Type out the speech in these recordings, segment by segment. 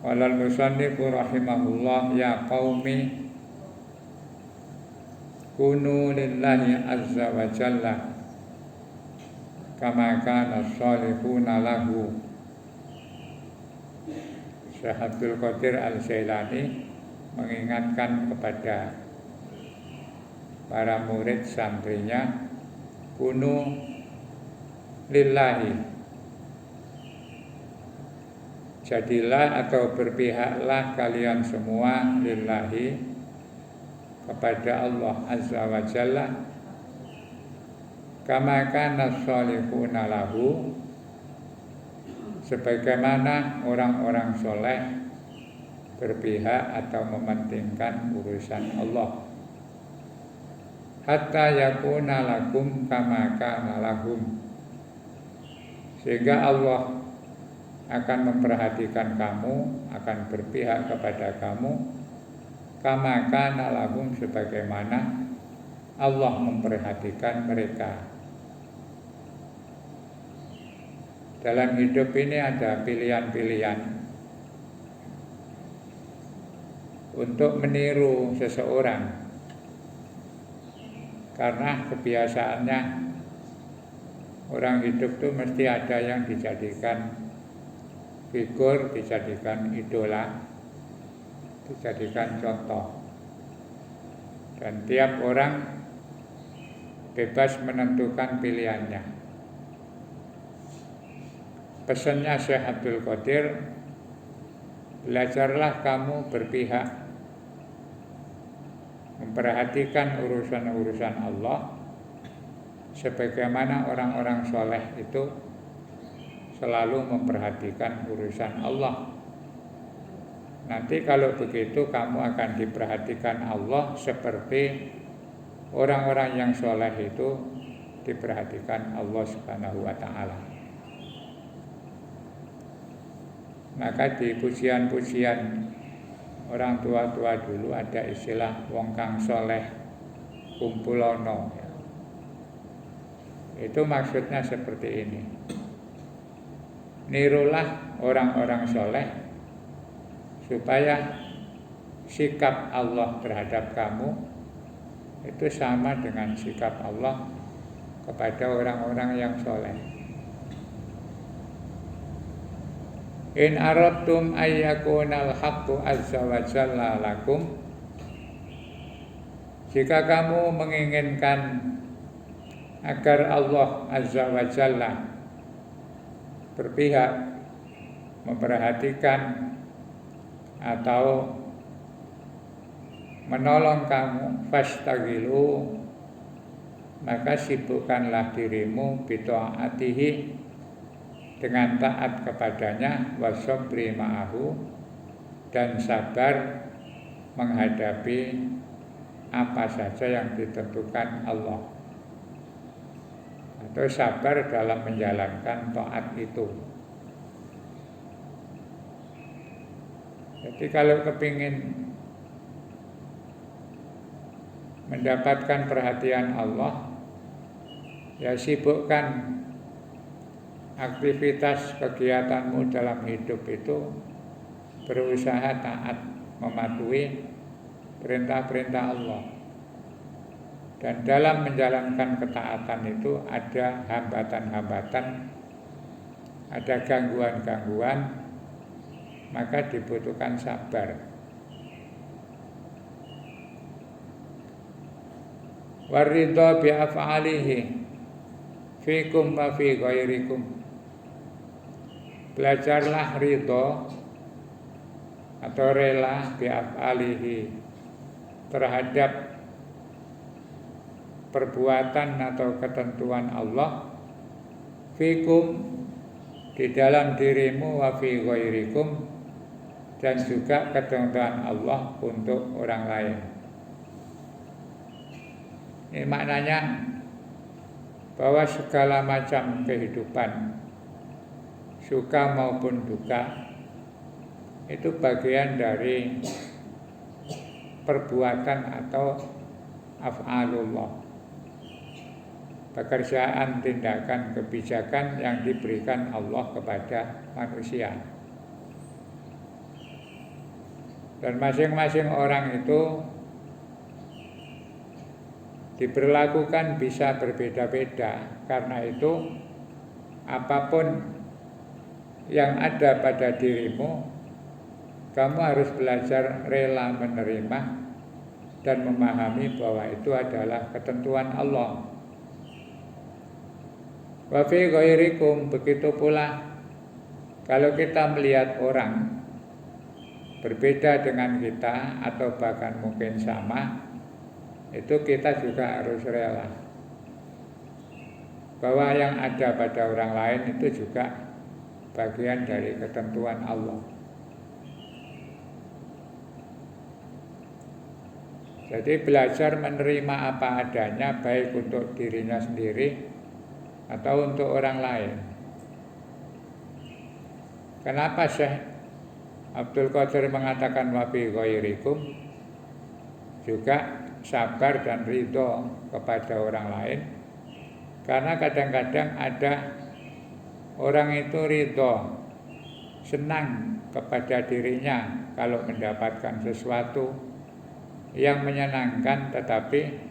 Walal musannifu rahimahullah ya qaumi kunu lillahi azza wa jalla kama kana sholihuna lahu. Syekh Abdul Qadir Al-Jailani mengingatkan kepada para murid santrinya, kunu lillahi, jadilah atau berpihaklah kalian semua lillahi kepada Allah Azza wa Jalla, kama kana sholihuna lahu, sebagaimana orang-orang soleh berpihak atau mementingkan urusan Allah. Hatta yakuna lakum kama kana lahum, sehingga Allah akan memperhatikan kamu, akan berpihak kepada kamu kama kana lahum, sebagaimana Allah memperhatikan mereka. Dalam hidup ini ada pilihan-pilihan untuk meniru seseorang, karena kebiasaannya orang hidup itu mesti ada yang dijadikan figur, dijadikan idola, dijadikan contoh. Dan tiap orang bebas menentukan pilihannya. Pesannya Syekh Abdul Qadir, belajarlah kamu berpihak, memperhatikan urusan-urusan Allah, sebagaimana orang-orang soleh itu selalu memperhatikan urusan Allah. Nanti kalau begitu kamu akan diperhatikan Allah seperti orang-orang yang soleh itu diperhatikan Allah Subhanahu wa ta'ala. Maka di pujian-pujian orang tua-tua dulu ada istilah wong kang soleh kumpulono. Itu maksudnya seperti ini. Nirulah orang-orang soleh supaya sikap Allah terhadap kamu itu sama dengan sikap Allah kepada orang-orang yang soleh. In aradtum ayyakunal haqqu azza wa jalla lakum, jika kamu menginginkan agar Allah azza wa jalla berpihak, memperhatikan atau menolong kamu, fastaghilu, maka sibukkanlah dirimu bitaatihi, dengan taat kepadanya, wasabri ma'ahu, dan sabar menghadapi apa saja yang ditentukan Allah, atau sabar dalam menjalankan taat itu. Jadi kalau kepingin mendapatkan perhatian Allah, ya sibukkan aktivitas kegiatanmu dalam hidup itu, berusaha taat mematuhi perintah-perintah Allah. Dan dalam menjalankan ketaatan itu ada hambatan-hambatan, ada gangguan-gangguan, maka dibutuhkan sabar. Waridha bi af'alihi fikum wa fi ghairikum, belajarlah ridho atau rela bi'af'alihi terhadap perbuatan atau ketentuan Allah, fikum, di dalam dirimu, wa fi ghairikum, dan juga ketentuan Allah untuk orang lain. Ini maknanya bahwa segala macam kehidupan, suka maupun duka, itu bagian dari perbuatan atau af'alullah, pekerjaan, tindakan, kebijakan yang diberikan Allah kepada manusia. Dan masing-masing orang itu diperlakukan bisa berbeda-beda. Karena itu apapun yang ada pada dirimu, kamu harus belajar rela menerima dan memahami bahwa itu adalah ketentuan Allah. Wa fi ghairikum, begitu pula kalau kita melihat orang berbeda dengan kita atau bahkan mungkin sama, itu kita juga harus rela bahwa yang ada pada orang lain itu juga bagian dari ketentuan Allah. Jadi belajar menerima apa adanya, baik untuk dirinya sendiri atau untuk orang lain. Kenapa Syekh Abdul Qadir mengatakan wa fi ghairikum, juga sabar dan ridho kepada orang lain? Karena kadang-kadang ada orang itu ridho, senang kepada dirinya kalau mendapatkan sesuatu yang menyenangkan, tetapi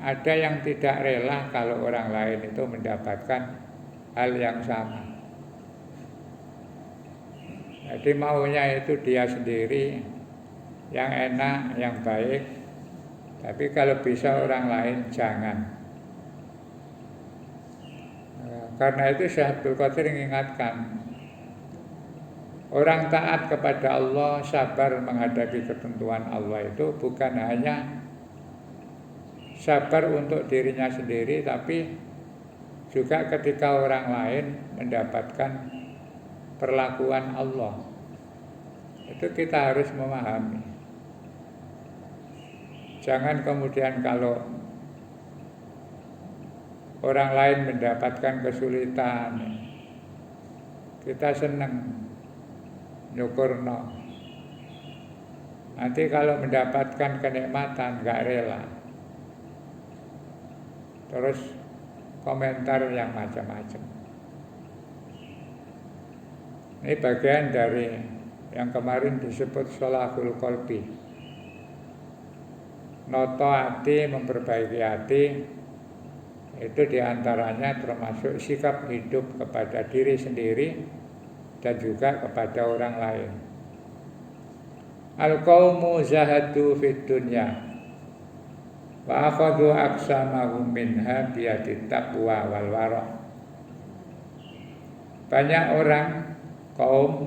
ada yang tidak rela kalau orang lain itu mendapatkan hal yang sama. Jadi maunya itu dia sendiri yang enak, yang baik, tapi kalau bisa orang lain jangan. Karena itu Syekh Abdul Qadir mengingatkan, orang taat kepada Allah, sabar menghadapi ketentuan Allah itu bukan hanya sabar untuk dirinya sendiri, tapi juga ketika orang lain mendapatkan perlakuan Allah. Itu kita harus memahami. Jangan kemudian kalau orang lain mendapatkan kesulitan, kita senang, nyukurno. Nanti kalau mendapatkan kenikmatan gak rela, terus komentar yang macam-macam. Ini bagian dari yang kemarin disebut sholahul qalbi. Noto hati, memperbaiki hati, itu diantaranya termasuk sikap hidup kepada diri sendiri dan juga kepada orang lain. Al-qaumu zahadu fid dunya wa akhadhu aqsamahum minha biyadit taqwa wal wara'. Banyak orang kaum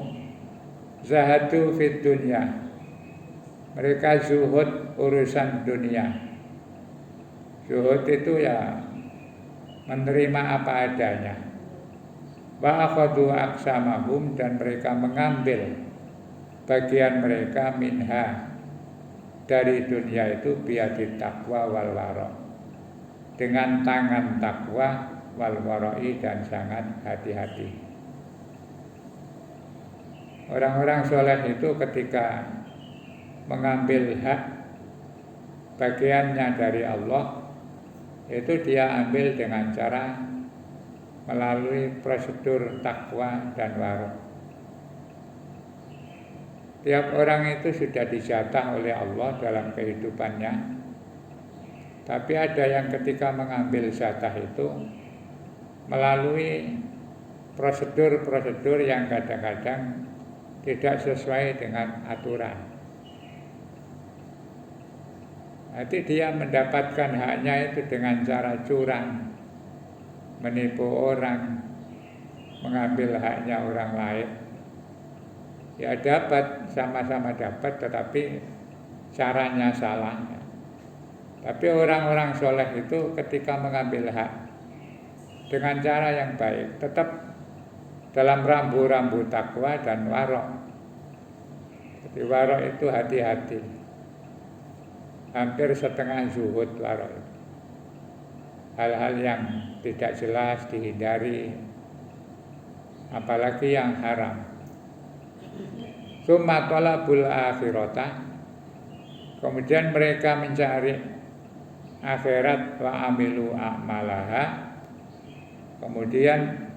zahadu fid dunya, mereka zuhud urusan dunia. Zuhud itu ya menerima apa adanya. Wa akhadhu aqsamahum, dan mereka mengambil bagian mereka minha dari dunia itu biadit taqwa wal wara', dengan tangan takwa wal wara'i, dan sangat hati-hati. Orang-orang soleh itu ketika mengambil hak bagiannya dari Allah, itu dia ambil dengan cara melalui prosedur takwa dan wara'. Tiap orang itu sudah dijatah oleh Allah dalam kehidupannya, tapi ada yang ketika mengambil jatah itu melalui prosedur-prosedur yang kadang-kadang tidak sesuai dengan aturan. Nanti dia mendapatkan haknya itu dengan cara curang, menipu orang, mengambil haknya orang lain. Ya dapat, sama-sama dapat, tetapi caranya salah. Tapi orang-orang soleh itu ketika mengambil hak dengan cara yang baik, tetap dalam rambu-rambu takwa dan wara'. Jadi wara' itu hati-hati, hampir setengah zuhud wara' itu. Hal-hal yang tidak jelas dihindari, apalagi yang haram. Summa talabul akhirata, kemudian mereka mencari akhirat, wa amilu a'malaha, kemudian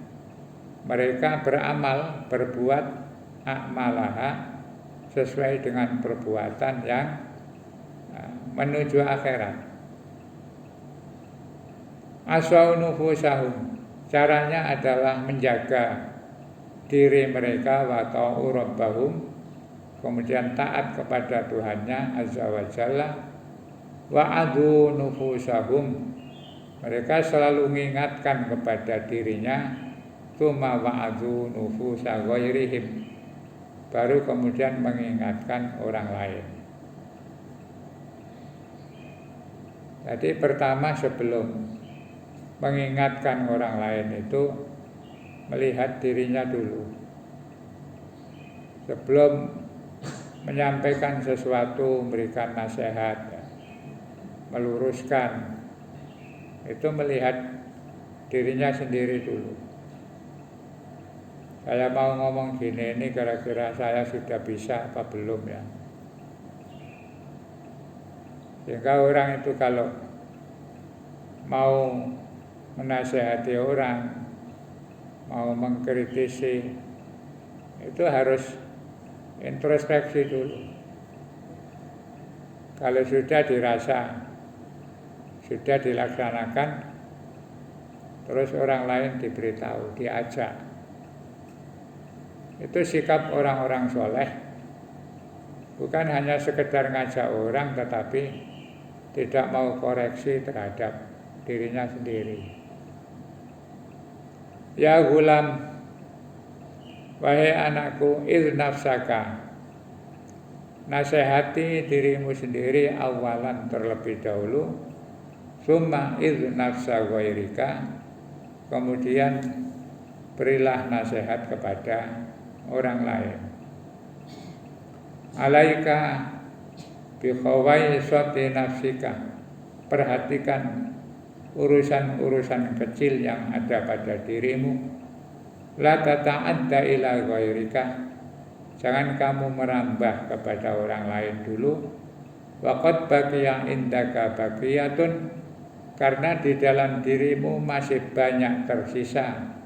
mereka beramal, berbuat a'malaha, sesuai dengan perbuatan yang menuju akhirat. Asau nufusahum, caranya adalah menjaga diri mereka wa ta'u rabbahum, kemudian taat kepada Tuhannya azza wa jalla, wa adu nufusahum, mereka selalu mengingatkan kepada dirinya, tsumma wa adu nufusa ghairihim, baru kemudian mengingatkan orang lain. Jadi pertama sebelum mengingatkan orang lain itu melihat dirinya dulu. Sebelum menyampaikan sesuatu, memberikan nasihat, meluruskan, itu melihat dirinya sendiri dulu. Saya mau ngomong gini, ini kira-kira saya sudah bisa apa belum ya? Sehingga orang itu kalau mau menasihati orang, mau mengkritisi, itu harus introspeksi dulu. Kalau sudah dirasa, sudah dilaksanakan, terus orang lain diberitahu, diajak. Itu sikap orang-orang soleh. Bukan hanya sekedar ngajak orang, tetapi tidak mau koreksi terhadap dirinya sendiri. Ya gulam, wahai anakku, nafsaka, nasihati dirimu sendiri awalan terlebih dahulu, summa nafsa ghairika, kemudian berilah nasihat kepada orang lain. Alaika bi khawaisati nafsika, perhatikan urusan-urusan kecil yang ada pada dirimu. La tata'adda ila ghairika, jangan kamu merambah kepada orang lain dulu. Wa qad baqiya indaka baqiyatun, karena di dalam dirimu masih banyak tersisa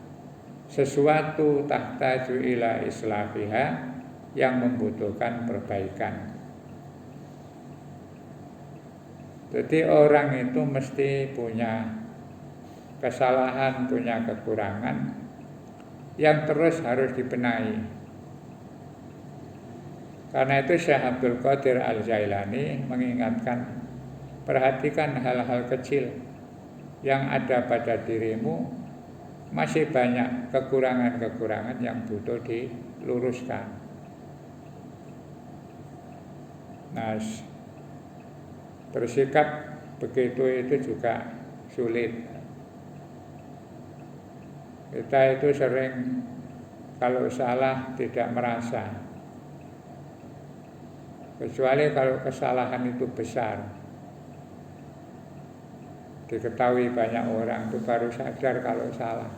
sesuatu tahtaju ila islahiha, yang membutuhkan perbaikan. Jadi orang itu mesti punya kesalahan, punya kekurangan yang terus harus dibenahi. Karena itu Syekh Abdul Qadir Al-Jailani mengingatkan, perhatikan hal-hal kecil yang ada pada dirimu, masih banyak kekurangan-kekurangan yang butuh diluruskan. Nah, bersikap begitu itu juga sulit. Kita itu sering kalau salah tidak merasa, kecuali kalau kesalahan itu besar, diketahui banyak orang, itu baru sadar kalau salah.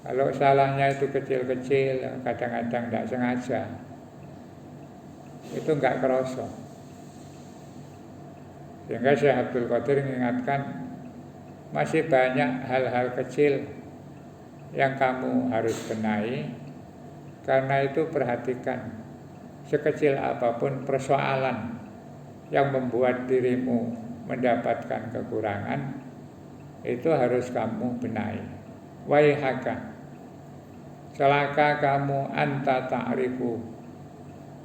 Kalau salahnya itu kecil-kecil, kadang-kadang tidak sengaja, itu enggak kerasa. Sehingga Syekh Abdul Qadir mengingatkan, masih banyak hal-hal kecil yang kamu harus benahi. Karena itu perhatikan, sekecil apapun persoalan yang membuat dirimu mendapatkan kekurangan, itu harus kamu benahi. Waihaka, celaka kamu, anta ta'rifu,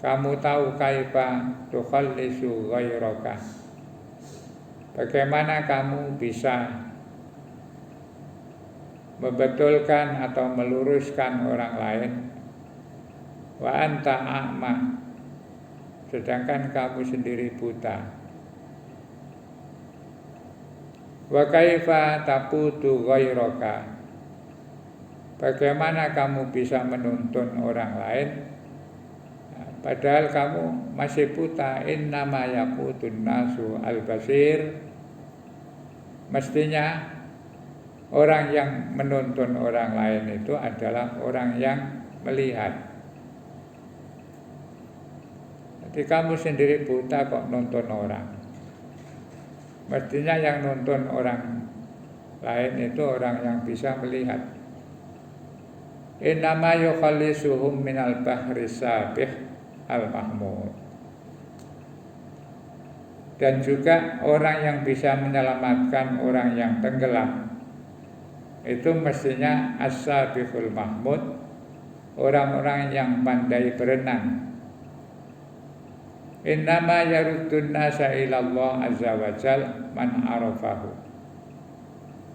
kamu tahu kaifa tukhallisu ghairaka, bagaimana kamu bisa membetulkan atau meluruskan orang lain. Wa anta a'ma, sedangkan kamu sendiri buta. Wa kaifa taqutu ghairaka, bagaimana kamu bisa menuntun orang lain padahal kamu masih buta. Innama yaqutun nasu al-basir, mestinya orang yang menuntun orang lain itu adalah orang yang melihat. Jadi kamu sendiri buta kok nuntun orang. Mestinya yang nuntun orang lain itu orang yang bisa melihat. Innama yukhallisuhum minal bahri sabih, al-mahmud. Dan juga orang yang bisa menyelamatkan orang yang tenggelam itu mestinya as-sabiqul mahmud, orang-orang yang pandai berenang. Innama yaruddun nasa ilallah azza wa jal man arafahu.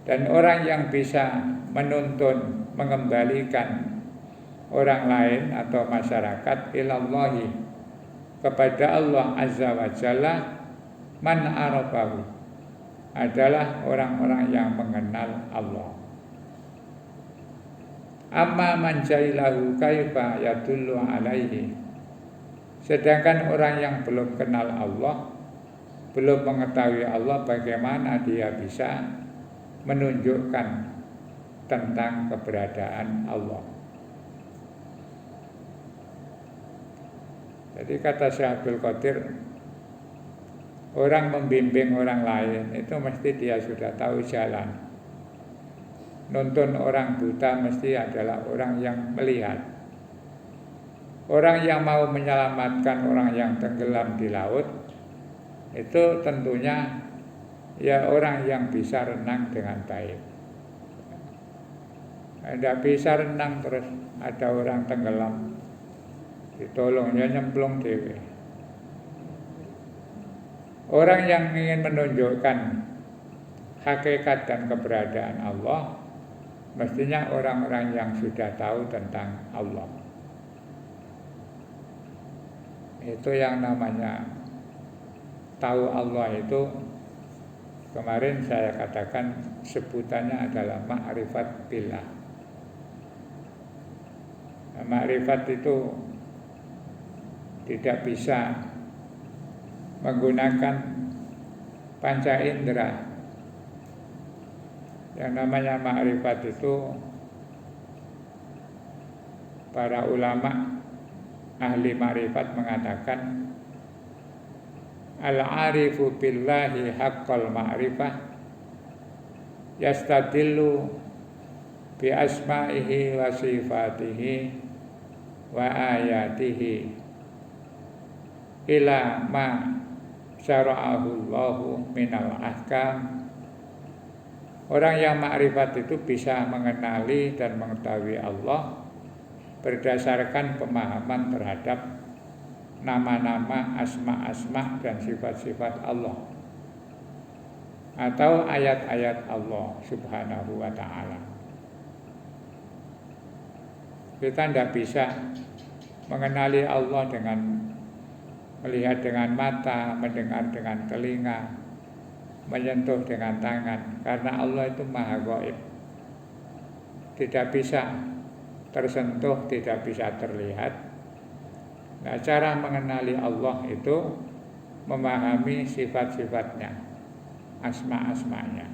Dan orang yang bisa menuntun, mengembalikan orang lain atau masyarakat ilallahi, kepada Allah azza wa jalla, man arafahu, adalah orang-orang yang mengenal Allah. Amma man jahilahu kaifa yadullu alaihi. Sedangkan orang yang belum kenal Allah, belum mengetahui Allah, bagaimana dia bisa menunjukkan tentang keberadaan Allah. Jadi kata Syekh Abdul Qadir, orang membimbing orang lain itu mesti dia sudah tahu jalan. Nuntun orang buta mesti adalah orang yang melihat. Orang yang mau menyelamatkan orang yang tenggelam di laut itu tentunya ya orang yang bisa renang dengan baik. Tidak bisa renang terus ada orang tenggelam, ditolongnya nyemplung dewe. Orang yang ingin menunjukkan hakikat dan keberadaan Allah mestinya orang-orang yang sudah tahu tentang Allah. Itu yang namanya tahu Allah itu, kemarin saya katakan sebutannya adalah ma'rifat billah. Ma'rifat itu tidak bisa menggunakan panca indera. Yang namanya ma'rifat itu para ulama ahli ma'rifat mengatakan al-arifu billahi haqqal ma'rifah yastadillu bi asma'ihi wa sifatihi wa ayatihi ila ma syara'ahu Allahu minal ahkam. Orang yang ma'rifat itu bisa mengenali dan mengetahui Allah berdasarkan pemahaman terhadap nama-nama, asma-asma dan sifat-sifat Allah, atau ayat-ayat Allah subhanahu wa ta'ala. Kita tidak bisa mengenali Allah dengan melihat dengan mata, mendengar dengan telinga, menyentuh dengan tangan, karena Allah itu maha gaib, tidak bisa tersentuh, tidak bisa terlihat. Nah, cara mengenali Allah itu memahami sifat-sifatnya, asma-asmanya.